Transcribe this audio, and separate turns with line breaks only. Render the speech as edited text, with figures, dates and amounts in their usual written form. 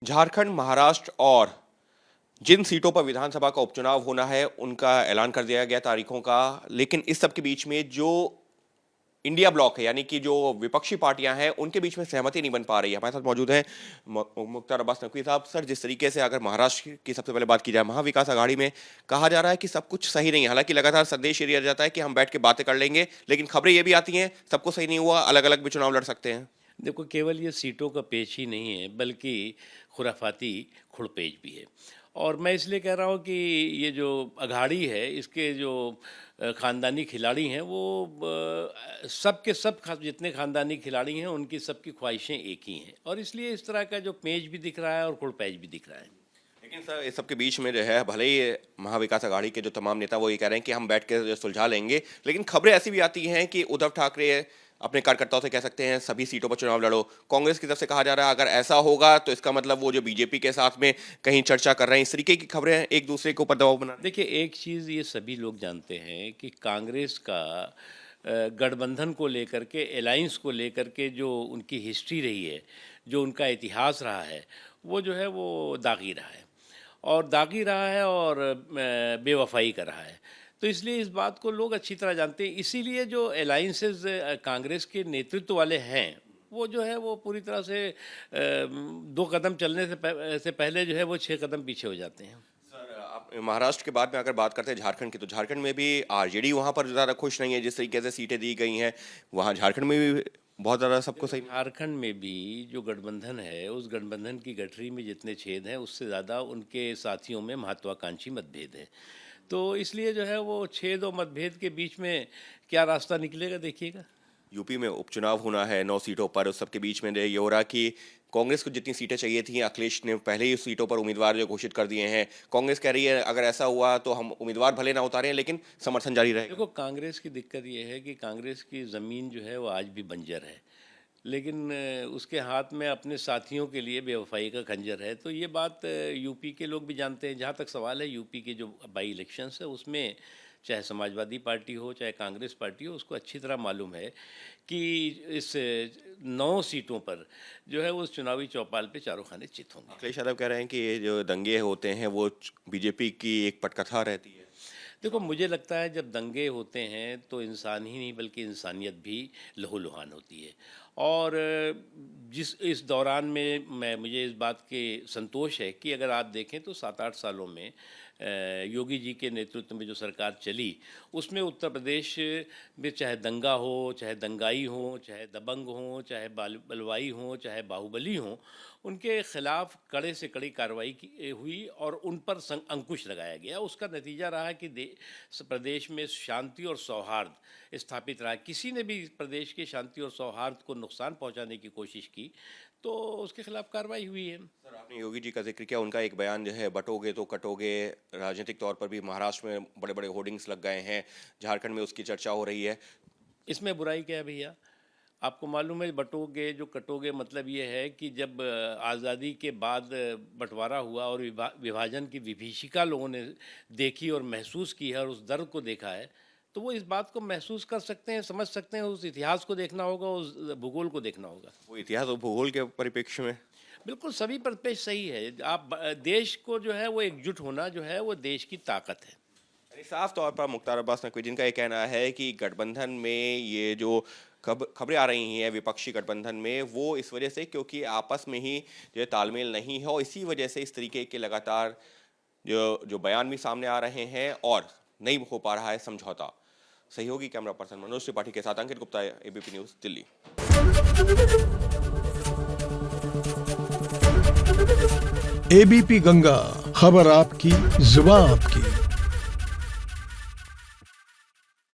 झारखंड, महाराष्ट्र और जिन सीटों पर विधानसभा का उपचुनाव होना है उनका ऐलान कर दिया गया तारीखों का। लेकिन इस सब के बीच में जो इंडिया ब्लॉक है, यानी कि जो विपक्षी पार्टियां हैं, उनके बीच में सहमति नहीं बन पा रही है। हमारे साथ मौजूद हैं मुख्तार अब्बास नकवी साहब। सर, जिस तरीके से अगर महाराष्ट्र की सबसे पहले बात की जाए, महाविकास आघाड़ी में कहा जा रहा है कि सब कुछ सही नहीं है। हालांकि लगातार संदेश ये दिया जाता है कि हम बैठ के बातें कर लेंगे, लेकिन खबरें ये भी आती हैं सब कुछ सही नहीं हुआ, अलग अलग भी चुनाव लड़ सकते हैं।
देखो, केवल ये सीटों का पेच ही नहीं है बल्कि खुराफाती खुड़पेच भी है। और मैं इसलिए कह रहा हूँ कि ये जो अघाड़ी है, इसके जो ख़ानदानी खिलाड़ी हैं वो सब के सब जितने ख़ानदानी खिलाड़ी हैं उनकी सबकी ख्वाहिशें एक ही हैं, और इसलिए इस तरह का जो पेच भी दिख रहा है और खुड़पेच भी दिख रहा है।
लेकिन सर, इस सब के बीच में जो है, भले ही महाविकास आघाड़ी के जो तमाम नेता वो ये कह रहे हैं कि हम बैठ के सुलझा लेंगे, लेकिन खबरें ऐसी भी आती हैं कि उद्धव ठाकरे अपने कार्यकर्ताओं से कह सकते हैं सभी सीटों पर चुनाव लड़ो। कांग्रेस की तरफ से कहा जा रहा है अगर ऐसा होगा तो इसका मतलब वो जो बीजेपी के साथ में कहीं चर्चा कर रहे हैं। इस तरीके की खबरें एक दूसरे के ऊपर दबाव बना।
देखिए, एक चीज़ ये सभी लोग जानते हैं कि कांग्रेस का गठबंधन को लेकर के, अलायंस को लेकर के जो उनकी हिस्ट्री रही है, जो उनका इतिहास रहा है, वो जो है वो दागी रहा है और बेवफाई कर रहा है। तो इसलिए इस बात को लोग अच्छी तरह जानते हैं। इसीलिए जो अलायंसेस कांग्रेस के नेतृत्व वाले हैं, वो जो है वो पूरी तरह से 2 कदम चलने से पहले जो है वो 6 कदम पीछे हो जाते हैं।
सर, आप महाराष्ट्र के बाद में अगर बात करते हैं झारखंड की, तो झारखंड में भी आरजेडी वहाँ पर ज़्यादा खुश नहीं है जिस तरीके से सीटें दी गई हैं। वहाँ झारखंड में भी बहुत ज़्यादा सबको सही।
झारखंड में भी जो गठबंधन है, उस गठबंधन की गठरी में जितने छेद हैं उससे ज़्यादा उनके साथियों में महत्वाकांक्षी मतभेद है। तो इसलिए जो है वो छेद और मतभेद के बीच में क्या रास्ता निकलेगा, देखिएगा।
यूपी में उपचुनाव होना है 9 सीटों पर। उस सबके बीच में ये हो रहा कि कांग्रेस को जितनी सीटें चाहिए थी, अखिलेश ने पहले ही उस सीटों पर उम्मीदवार जो घोषित कर दिए हैं। कांग्रेस कह रही है अगर ऐसा हुआ तो हम उम्मीदवार भले ना उतारें, लेकिन समर्थन जारी रहेगा।
देखो, कांग्रेस की दिक्कत ये है कि कांग्रेस की ज़मीन जो है वो आज भी बंजर है, लेकिन उसके हाथ में अपने साथियों के लिए बेवफाई का खंजर है। तो ये बात यूपी के लोग भी जानते हैं। जहाँ तक सवाल है यूपी के जो बाई इलेक्शंस है, उसमें चाहे समाजवादी पार्टी हो चाहे कांग्रेस पार्टी हो, उसको अच्छी तरह मालूम है कि इस 9 सीटों पर जो है वो उस चुनावी चौपाल पे चारों खाने चित होंगे।
अखिलेश यादव कह रहे हैं कि ये जो दंगे होते हैं वो बीजेपी की एक पटकथा रहती है।
देखो, मुझे लगता है जब दंगे होते हैं तो इंसान ही नहीं बल्कि इंसानियत भी लहूलुहान होती है। और इस दौरान में मुझे इस बात के संतोष है कि अगर आप देखें तो 7-8 सालों में योगी जी के नेतृत्व में जो सरकार चली, उसमें उत्तर प्रदेश में चाहे दंगा हो, चाहे दंगाई हो, चाहे दबंग हो, चाहे बलवाई हो, चाहे बाहुबली हो, उनके खिलाफ कड़े से कड़ी कार्रवाई हुई और उन पर अंकुश लगाया गया। उसका नतीजा रहा कि प्रदेश में शांति और सौहार्द स्थापित रहा। किसी ने भी प्रदेश के शांति और सौहार्द को नुकसान पहुंचाने की कोशिश की तो उसके खिलाफ कार्रवाई हुई है।
सर, आपने योगी जी का जिक्र किया, उनका एक बयान जो है बटोगे तो कटोगे। राजनीतिक तौर पर भी महाराष्ट्र में बड़े बड़े होर्डिंग्स लग गए हैं, झारखंड में उसकी चर्चा हो रही है।
इसमें बुराई क्या है भैया? आपको मालूम है बटोगे जो कटोगे मतलब ये है कि जब आज़ादी के बाद बंटवारा हुआ और विभाजन की विभीषिका लोगों ने देखी और महसूस की है और उस दर्द को देखा है, तो वो इस बात को महसूस कर सकते हैं, समझ सकते हैं। उस इतिहास को देखना होगा, उस भूगोल को देखना होगा।
वो इतिहास और भूगोल के परिप्रेक्ष्य में
बिल्कुल सभी परिपेक्ष सही है। आप देश को जो है वो एकजुट होना जो है वो देश की ताकत है।
साफ तौर पर मुख्तार अब्बास नकवी, जिनका ये कहना है कि गठबंधन में ये जो खबरें आ रही हैं विपक्षी गठबंधन में, वो इस वजह से क्योंकि आपस में ही जो तालमेल नहीं है, और इसी वजह से इस तरीके के लगातार जो बयान भी सामने आ रहे हैं और नहीं हो पा रहा है समझौता। सहयोगी कैमरा पर्सन मनोज त्रिपाठी के साथ Ankit Gupta, ABP news, Delhi.
ABP Ganga, खबर आपकी, जुबान आपकी।